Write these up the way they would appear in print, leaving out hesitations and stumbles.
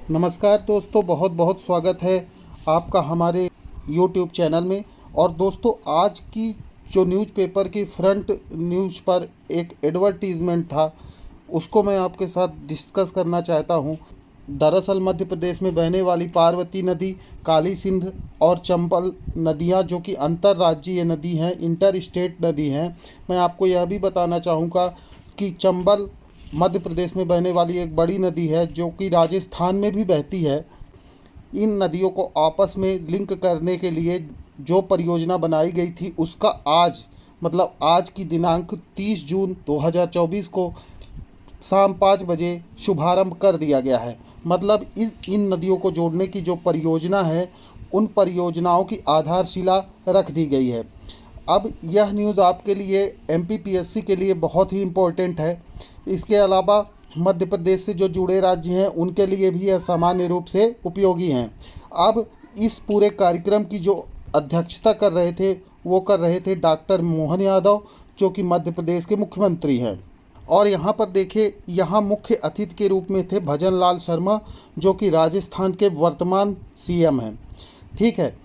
नमस्कार दोस्तों, बहुत बहुत स्वागत है आपका हमारे YouTube चैनल में। और दोस्तों, आज की जो न्यूज़पेपर की फ्रंट न्यूज़ पर एक एडवर्टीज़मेंट था, उसको मैं आपके साथ डिस्कस करना चाहता हूं। दरअसल मध्य प्रदेश में बहने वाली पार्वती नदी, काली सिंध और चंबल नदियां, जो कि अंतर्राज्यीय नदी हैं, इंटर स्टेट नदी हैं। मैं आपको यह भी बताना चाहूँगा कि चंबल मध्य प्रदेश में बहने वाली एक बड़ी नदी है, जो कि राजस्थान में भी बहती है। इन नदियों को आपस में लिंक करने के लिए जो परियोजना बनाई गई थी, उसका आज की दिनांक 30 जून 2024 को शाम 5 बजे शुभारंभ कर दिया गया है। मतलब इन नदियों को जोड़ने की जो परियोजना है, उन परियोजनाओं की आधारशिला रख दी गई है। अब यह न्यूज़ आपके लिए एमपीपीएससी के लिए बहुत ही इम्पोर्टेंट है। इसके अलावा मध्य प्रदेश से जो जुड़े राज्य हैं, उनके लिए भी यह सामान्य रूप से उपयोगी हैं। अब इस पूरे कार्यक्रम की जो अध्यक्षता कर रहे थे डॉक्टर मोहन यादव, जो कि मध्य प्रदेश के मुख्यमंत्री हैं। और यहाँ पर देखिए, यहाँ मुख्य अतिथि के रूप में थे भजन लाल शर्मा, जो कि राजस्थान के वर्तमान सीएम हैं। ठीक है,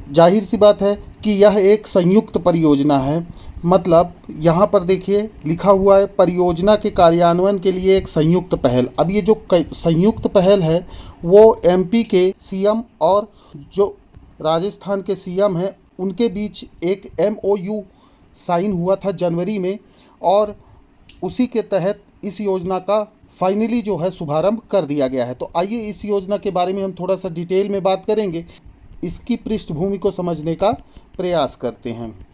जाहिर सी बात है कि यह एक संयुक्त परियोजना है। मतलब यहाँ पर देखिए लिखा हुआ है, परियोजना के कार्यान्वयन के लिए एक संयुक्त पहल। अब ये जो संयुक्त पहल है, वो एमपी के सीएम और जो राजस्थान के सीएम हैं, उनके बीच एक एमओयू साइन हुआ था जनवरी में, और उसी के तहत इस योजना का फाइनली जो है शुभारंभ कर दिया गया है। तो आइए इस योजना के बारे में हम थोड़ा सा डिटेल में बात करेंगे, इसकी पृष्ठभूमि को समझने का प्रयास करते हैं।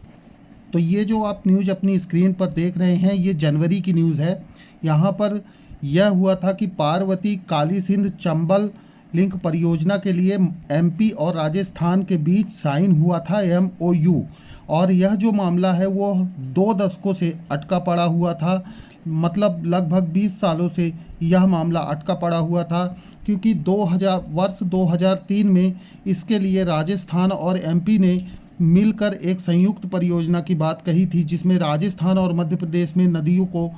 तो ये जो आप न्यूज़ अपनी स्क्रीन पर देख रहे हैं, ये जनवरी की न्यूज़ है। यहाँ पर यह हुआ था कि पार्वती काली सिंध चंबल लिंक परियोजना के लिए एमपी और राजस्थान के बीच साइन हुआ था एमओयू। और यह जो मामला है वो 2 दशकों से अटका पड़ा हुआ था। मतलब लगभग 20 सालों से यह मामला अटका पड़ा हुआ था, क्योंकि 2003 में इसके लिए राजस्थान और एमपी ने मिलकर एक संयुक्त परियोजना की बात कही थी, जिसमें राजस्थान और मध्य प्रदेश में नदियों को,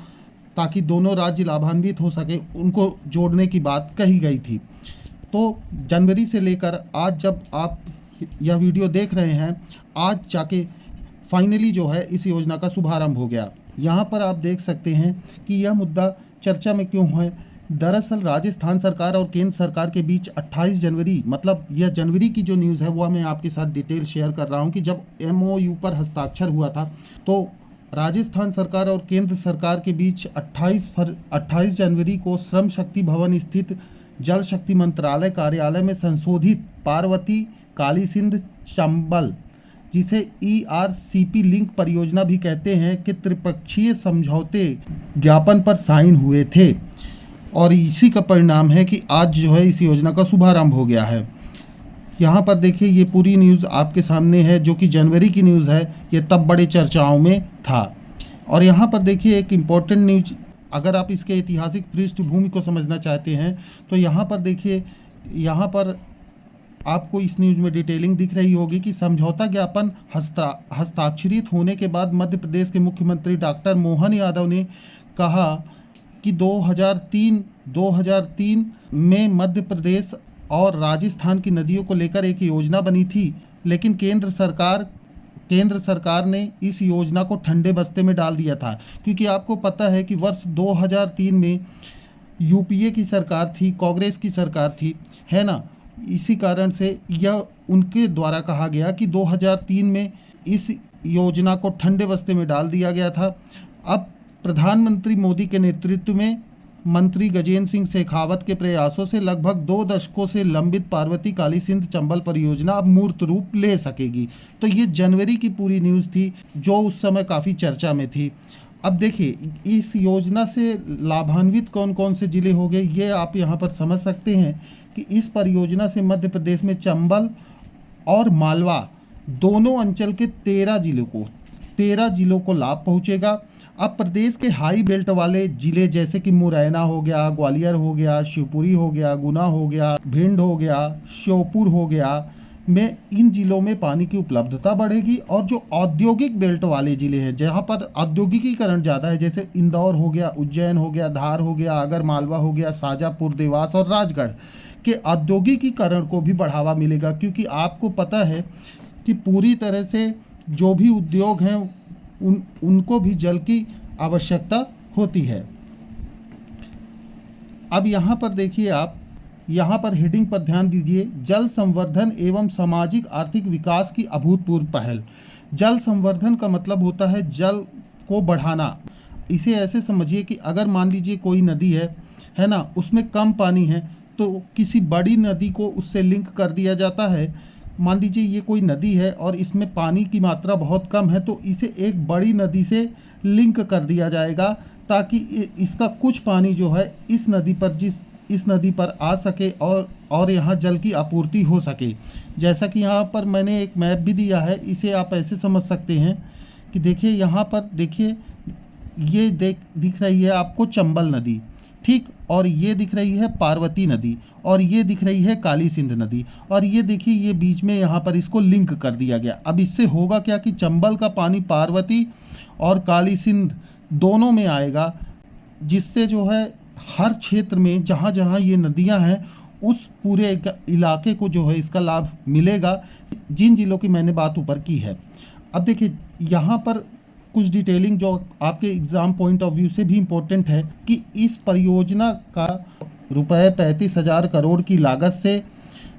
ताकि दोनों राज्य लाभान्वित हो सके, उनको जोड़ने की बात कही गई थी। तो जनवरी से लेकर आज जब आप यह वीडियो देख रहे हैं, आज जाके फाइनली जो है इस योजना का शुभारंभ हो गया। यहाँ पर आप देख सकते हैं कि यह मुद्दा चर्चा में क्यों है। दरअसल राजस्थान सरकार और केंद्र सरकार के बीच 28 जनवरी, मतलब यह जनवरी की जो न्यूज़ है वो मैं आपके साथ डिटेल शेयर कर रहा हूँ, कि जब एमओयू पर हस्ताक्षर हुआ था, तो राजस्थान सरकार और केंद्र सरकार के बीच 28 जनवरी को श्रम शक्ति भवन स्थित जल शक्ति मंत्रालय कार्यालय में संशोधित पार्वती काली सिंध चंबल, जिसे ERCP लिंक परियोजना भी कहते हैं, कि त्रिपक्षीय समझौते ज्ञापन पर साइन हुए थे। और इसी का परिणाम है कि आज जो है इस योजना का शुभारंभ हो गया है। यहाँ पर देखिए, ये पूरी न्यूज़ आपके सामने है, जो कि जनवरी की न्यूज़ है। ये तब बड़े चर्चाओं में था। और यहाँ पर देखिए एक इम्पॉर्टेंट न्यूज़, अगर आप इसके ऐतिहासिक पृष्ठभूमि को समझना चाहते हैं, तो यहाँ पर देखिए, यहाँ पर आपको इस न्यूज़ में डिटेलिंग दिख रही होगी कि समझौता ज्ञापन हस्ताक्षरित होने के बाद मध्य प्रदेश के मुख्यमंत्री डॉक्टर मोहन यादव ने कहा कि 2003 में मध्य प्रदेश और राजस्थान की नदियों को लेकर एक योजना बनी थी, लेकिन केंद्र सरकार ने इस योजना को ठंडे बस्ते में डाल दिया था। क्योंकि आपको पता है कि वर्ष 2003 में यूपीए की सरकार थी, कांग्रेस की सरकार थी, है ना। इसी कारण से यह उनके द्वारा कहा गया कि 2003 में इस योजना को ठंडे बस्ते में डाल दिया गया था। अब प्रधानमंत्री मोदी के नेतृत्व में मंत्री गजेंद्र सिंह शेखावत के प्रयासों से लगभग 2 दशकों से लंबित पार्वती काली सिंध चंबल परियोजना अब मूर्त रूप ले सकेगी। तो ये जनवरी की पूरी न्यूज़ थी, जो उस समय काफ़ी चर्चा में थी। अब देखिए, इस योजना से लाभान्वित कौन कौन से ज़िले हो गए, ये आप यहाँ पर समझ सकते हैं कि इस परियोजना से मध्य प्रदेश में चंबल और मालवा दोनों अंचल के 13 जिलों को लाभ पहुँचेगा। अब प्रदेश के हाई बेल्ट वाले ज़िले जैसे कि मुरैना हो गया, ग्वालियर हो गया, शिवपुरी हो गया, गुना हो गया, भिंड हो गया, श्योपुर हो गया, में इन ज़िलों में पानी की उपलब्धता बढ़ेगी। और जो औद्योगिक बेल्ट वाले ज़िले हैं, जहाँ पर औद्योगिकीकरण ज़्यादा है, जैसे इंदौर हो गया, उज्जैन हो गया, धार हो गया, आगर मालवा हो गया, शाजापुर, देवास और राजगढ़ के औद्योगिकीकरण को भी बढ़ावा मिलेगा, क्योंकि आपको पता है कि पूरी तरह से जो भी उद्योग हैं उनको भी जल की आवश्यकता होती है। अब यहाँ पर देखिए, आप यहाँ पर हेडिंग पर ध्यान दीजिए, जल संवर्धन एवं सामाजिक आर्थिक विकास की अभूतपूर्व पहल। जल संवर्धन का मतलब होता है जल को बढ़ाना। इसे ऐसे समझिए कि अगर मान लीजिए कोई नदी है ना, उसमें कम पानी है तो किसी बड़ी नदी को उससे लिंक कर दिया जाता है। मान लीजिए ये कोई नदी है और इसमें पानी की मात्रा बहुत कम है, तो इसे एक बड़ी नदी से लिंक कर दिया जाएगा ताकि इसका कुछ पानी जो है इस नदी पर आ सके और यहाँ जल की आपूर्ति हो सके। जैसा कि यहाँ पर मैंने एक मैप भी दिया है, इसे आप ऐसे समझ सकते हैं कि देखिए यहाँ पर देखिए, ये दिख रही है आपको चंबल नदी, ठीक, और ये दिख रही है पार्वती नदी, और ये दिख रही है काली सिंध नदी, और ये देखिए ये बीच में यहाँ पर इसको लिंक कर दिया गया। अब इससे होगा क्या कि चंबल का पानी पार्वती और काली सिंध दोनों में आएगा, जिससे जो है हर क्षेत्र में जहाँ जहाँ ये नदियाँ हैं उस पूरे इलाके को जो है इसका लाभ मिलेगा, जिन जिलों की मैंने बात ऊपर की है। अब देखिए यहाँ पर कुछ डिटेलिंग जो आपके एग्ज़ाम पॉइंट ऑफ व्यू से भी इम्पोर्टेंट है कि इस परियोजना का रुपये 35,000 करोड़ की लागत से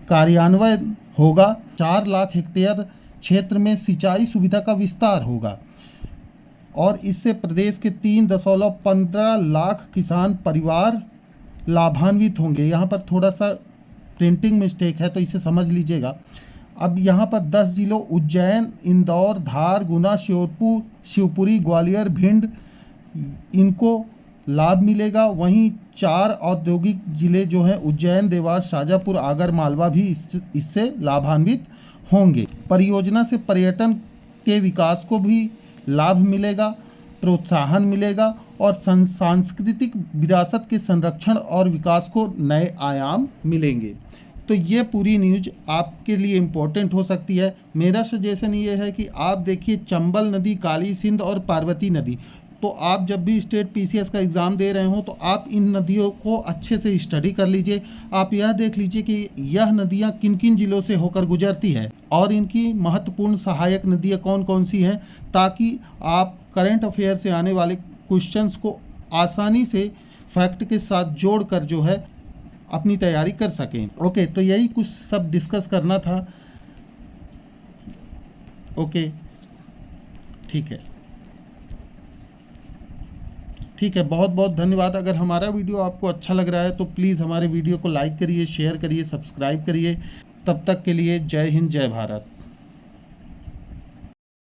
कार्यान्वयन होगा। 4 लाख हेक्टेयर क्षेत्र में सिंचाई सुविधा का विस्तार होगा और इससे प्रदेश के 3.15 लाख किसान परिवार लाभान्वित होंगे। यहाँ पर थोड़ा सा प्रिंटिंग मिस्टेक है तो इसे समझ लीजिएगा। अब यहाँ पर 10 जिलों उज्जैन, इंदौर, धार, गुना, शिवपुरी, ग्वालियर, भिंड, इनको लाभ मिलेगा। वहीं 4 औद्योगिक जिले जो हैं उज्जैन, देवास, शाजापुर, आगर मालवा भी इससे लाभान्वित होंगे। परियोजना से पर्यटन के विकास को भी लाभ मिलेगा, प्रोत्साहन मिलेगा और सांस्कृतिक विरासत के संरक्षण और विकास को नए आयाम मिलेंगे। तो ये पूरी न्यूज़ आपके लिए इम्पोर्टेंट हो सकती है। मेरा सजेशन ये है कि आप देखिए चंबल नदी, काली सिंध और पार्वती नदी, तो आप जब भी स्टेट पीसीएस का एग्ज़ाम दे रहे हो तो आप इन नदियों को अच्छे से स्टडी कर लीजिए। आप यह देख लीजिए कि यह नदियाँ किन किन ज़िलों से होकर गुजरती है और इनकी महत्वपूर्ण सहायक नदियाँ कौन कौन सी हैं, ताकि आप करंट अफेयर से आने वाले क्वेश्चंस को आसानी से फैक्ट के साथ जोड़कर जो है अपनी तैयारी कर सकें। ओके, तो यही कुछ सब डिस्कस करना था। ओके, ठीक है, बहुत बहुत धन्यवाद। अगर हमारा वीडियो आपको अच्छा लग रहा है तो प्लीज़ हमारे वीडियो को लाइक करिए, शेयर करिए, सब्सक्राइब करिए। तब तक के लिए जय हिंद, जय भारत।